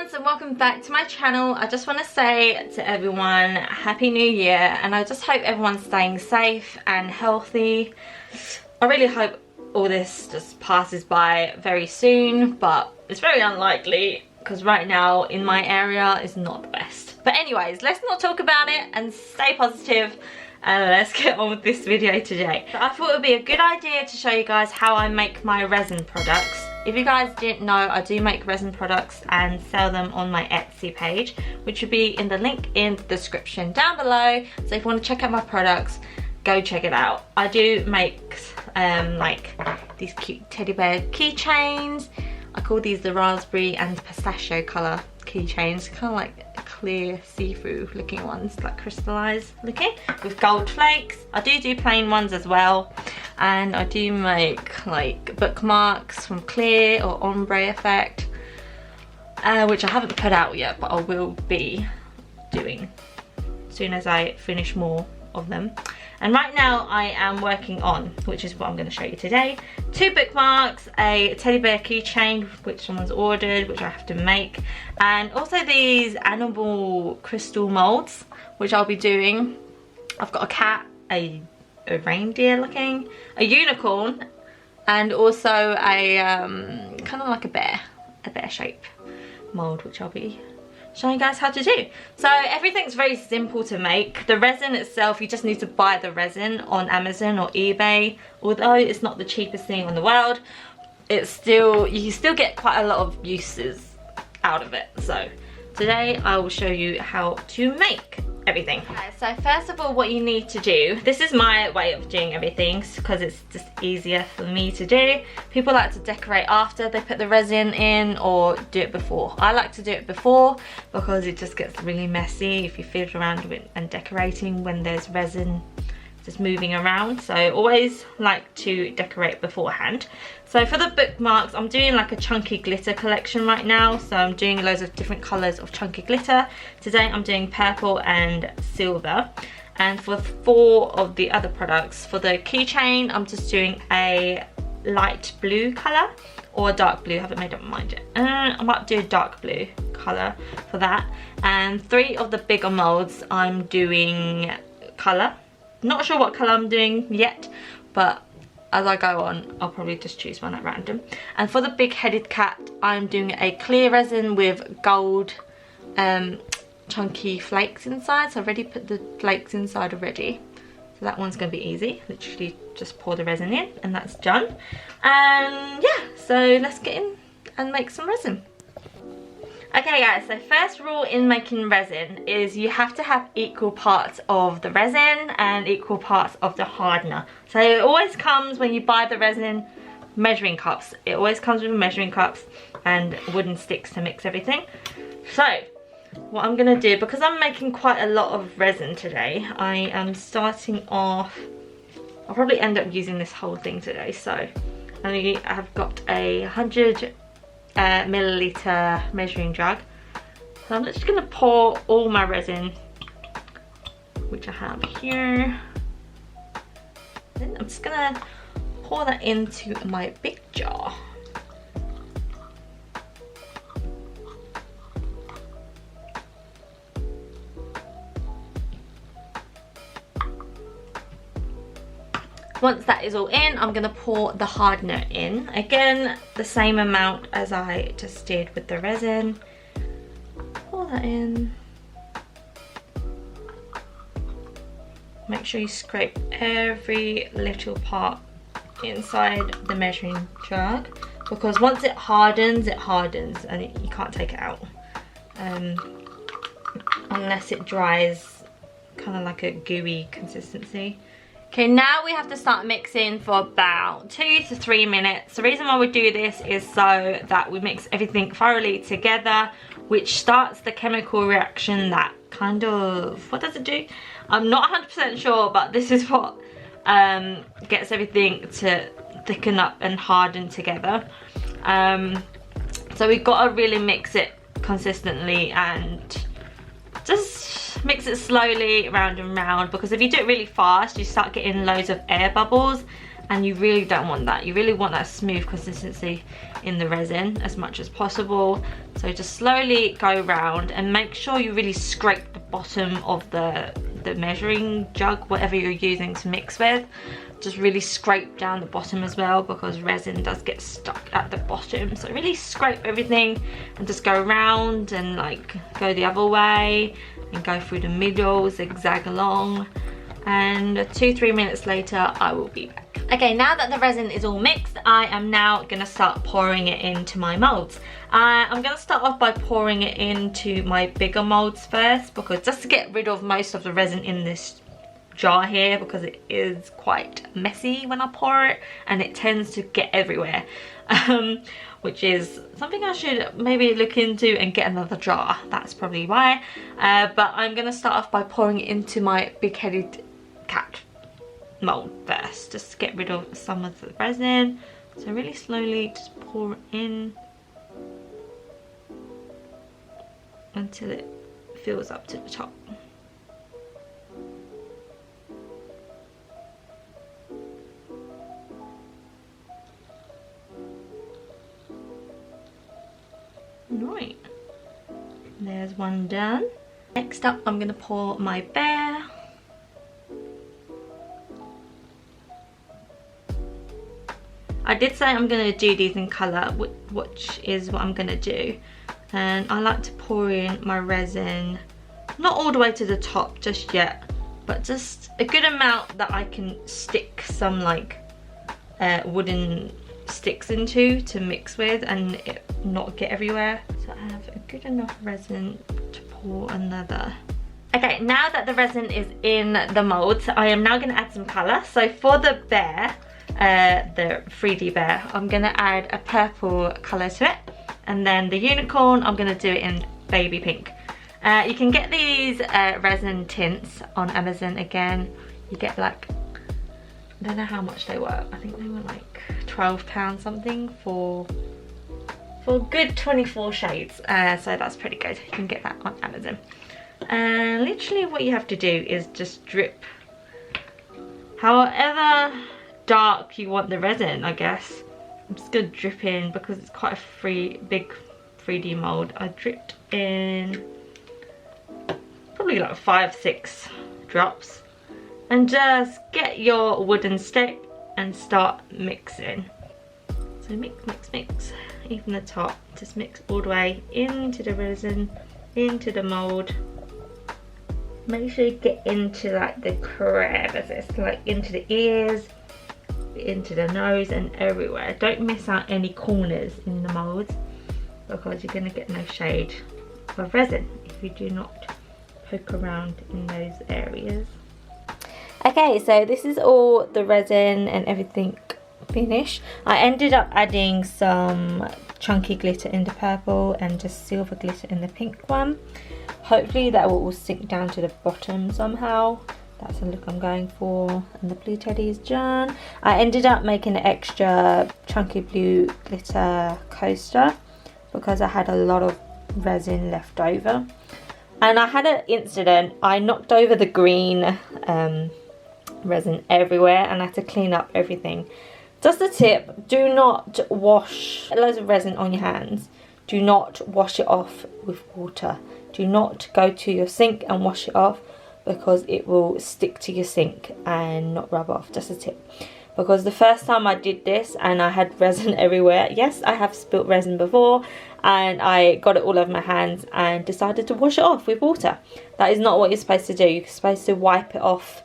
loves, and welcome back to my channel. I just want to say to everyone happy new year, and I just hope everyone's staying safe and healthy. I really hope all this just passes by very soon, but it's very unlikely because right now in my area is not the best. But anyways, let's not talk about it and stay positive, and let's get on with this video today. I thought it would be a good idea to show you guys how I make my resin products. If you guys didn't know, I do make resin products and sell them on my Etsy page, which will be in the link in the description down below. So if you want to check out my products, go check it out. I do make like these cute teddy bear keychains. I call these the raspberry and pistachio colour keychains, kind of like clear see-through looking ones, like crystallized looking with gold flakes. I do plain ones as well, and I do make like bookmarks from clear or ombre effect, which I haven't put out yet, but I will be doing as soon as I finish more of them. And right now I am working on, which is what I'm going to show you today, 2 bookmarks, a teddy bear keychain which someone's ordered, which I have to make, and also these animal crystal molds which I'll be doing. I've got a cat, a reindeer looking, a unicorn, and also a kind of like a bear shape mold, which I'll be showing you guys how to do. So everything's very simple to make. The resin itself, you just need to buy the resin on Amazon or eBay. Although it's not the cheapest thing in the world, it's still, you still get quite a lot of uses out of it. So today I will show you how to make everything. Okay, so first of all, what you need to do, this is my way of doing everything because it's just easier for me to do. People like to decorate after they put the resin in, or do it before. I like to do it before because it just gets really messy if you fiddle around with it and decorating when there's resin just moving around. So I always like to decorate beforehand. So for the bookmarks, I'm doing like a chunky glitter collection right now. So I'm doing loads of different colours of chunky glitter. Today I'm doing purple and silver. And for 4 of the other products, for the keychain, I'm just doing a light blue colour or a dark blue. I haven't made up my mind yet. I might do a dark blue colour for that. And 3 of the bigger molds, I'm doing colour. Not sure what colour I'm doing yet, but as I go on, I'll probably just choose one at random. And for the big headed cat, I'm doing a clear resin with gold chunky flakes inside. So I've already put the flakes inside already. So that one's going to be easy. Literally just pour the resin in and that's done. And yeah, so let's get in and make some resin. Okay guys, so first rule in making resin is you have to have equal parts of the resin and equal parts of the hardener. So it always comes, when you buy the resin, measuring cups. It always comes with measuring cups and wooden sticks to mix everything. So what I'm going to do, because I'm making quite a lot of resin today, I am starting off, I'll probably end up using this whole thing today. So I've got a 100 milliliter measuring jug. So I'm just going to pour all my resin, which I have here. Then I'm just going to pour that into my big jar. Once that is all in, I'm going to pour the hardener in. Again, the same amount as I just did with the resin. Pour that in. Make sure you scrape every little part inside the measuring jug, because once it hardens and you can't take it out unless it dries kind of like a gooey consistency. Okay, now we have to start mixing for about 2 to 3 minutes. The reason why we do this is so that we mix everything thoroughly together, which starts the chemical reaction that kind of, what does it do? I'm not 100% sure, but this is what gets everything to thicken up and harden together. So we've got to really mix it consistently and just mix it slowly round and round, because if you do it really fast you start getting loads of air bubbles and you really don't want that. You really want that smooth consistency in the resin as much as possible. So just slowly go around and make sure you really scrape the bottom of the measuring jug, whatever you're using to mix with. Just really scrape down the bottom as well, because resin does get stuck at the bottom. So really scrape everything and just go around and like go the other way and go through the middle, zigzag along, and 2-3 minutes later I will be back. Okay, now that the resin is all mixed, I am now gonna start pouring it into my molds. I'm gonna start off by pouring it into my bigger molds first, because just to get rid of most of the resin in this jar here, because it is quite messy when I pour it and it tends to get everywhere, which is something I should maybe look into and get another jar. That's probably why. But I'm gonna start off by pouring it into my big-headed cat mold first, just to get rid of some of the resin. So really slowly just pour it in until it fills up to the top. Right, there's one done. Next up, I'm going to pour my bear. I did say I'm going to do these in colour, which is what I'm going to do. And I like to pour in my resin, not all the way to the top just yet, but just a good amount that I can stick some like wooden sticks into to mix with and it not get everywhere. So I have a good enough resin to pour another. Okay, now that the resin is in the molds, I am now going to add some colour. So for the bear, the 3D bear, I'm going to add a purple colour to it, and then the unicorn, I'm going to do it in baby pink. You can get these resin tints on Amazon. Again, you get like, I don't know how much they were, I think they were like £12 something for a good 24 shades, so that's pretty good. You can get that on Amazon. And literally what you have to do is just drip however dark you want the resin, I guess. I'm just gonna drip in because it's quite a big 3D mold. I dripped in probably like 5-6 drops, and just get your wooden stick and start mixing. So mix, even the top, just mix all the way into the resin, into the mold. Make sure you get into like the crevices, like into the ears, into the nose and everywhere. Don't miss out any corners in the molds, because you're gonna get no shade of resin if you do not poke around in those areas. Okay, so this is all the resin and everything finished. I ended up adding some chunky glitter in the purple and just silver glitter in the pink one. Hopefully that will all sink down to the bottom somehow. That's the look I'm going for. And the blue teddy is done. I ended up making an extra chunky blue glitter coaster because I had a lot of resin left over. And I had an incident. I knocked over the green resin everywhere and I had to clean up everything. Just a tip, do not wash loads of resin on your hands. Do not wash it off with water. Do not go to your sink and wash it off, because it will stick to your sink and not rub off. Just a tip. Because the first time I did this and I had resin everywhere, yes, I have spilt resin before, and I got it all over my hands and decided to wash it off with water. That is not what you're supposed to do. You're supposed to wipe it off,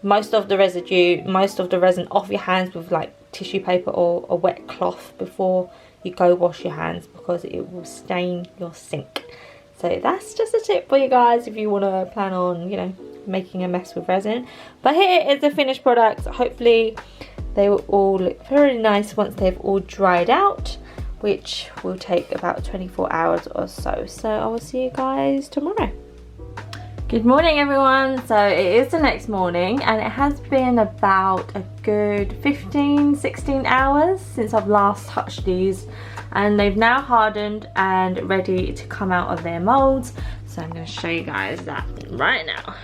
most of the residue, most of the resin off your hands with like tissue paper or a wet cloth before you go wash your hands, because it will stain your sink. So that's just a tip for you guys if you want to plan on, you know, making a mess with resin. But here is the finished product. Hopefully they will all look very nice once they've all dried out, which will take about 24 hours or so. So I will see you guys tomorrow. Good morning everyone. So it is the next morning and it has been about a good 15-16 hours since I've last touched these, and they've now hardened and ready to come out of their molds. So I'm going to show you guys that right now.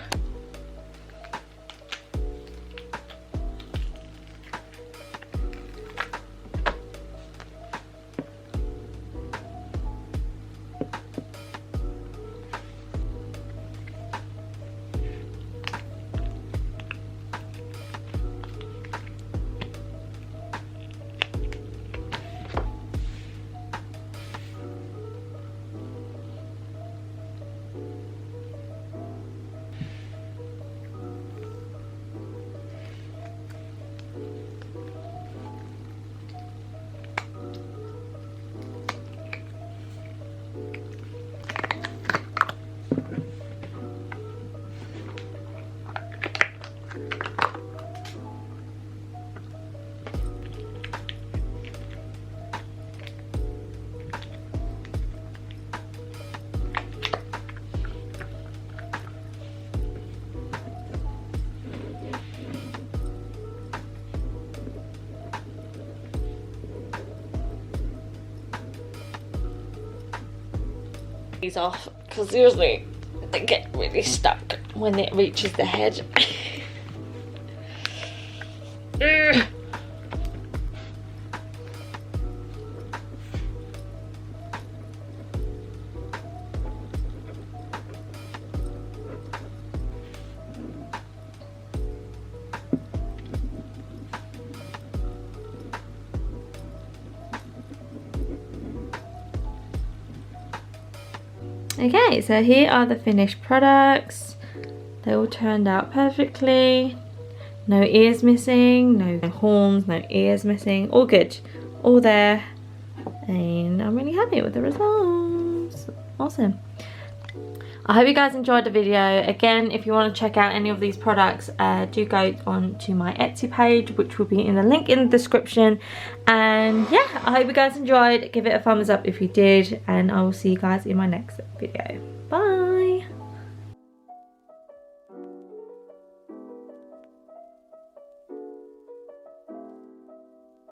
these off because usually they get really stuck when it reaches the head. Okay, so here are the finished products. They all turned out perfectly. No ears missing, no horns, no ears missing. All good, all there. And I'm really happy with the results. Awesome. I hope you guys enjoyed the video. Again, if you want to check out any of these products, do go on to my Etsy page, which will be in the link in the description. And yeah, I hope you guys enjoyed. Give it a thumbs up if you did, and I will see you guys in my next video. Bye.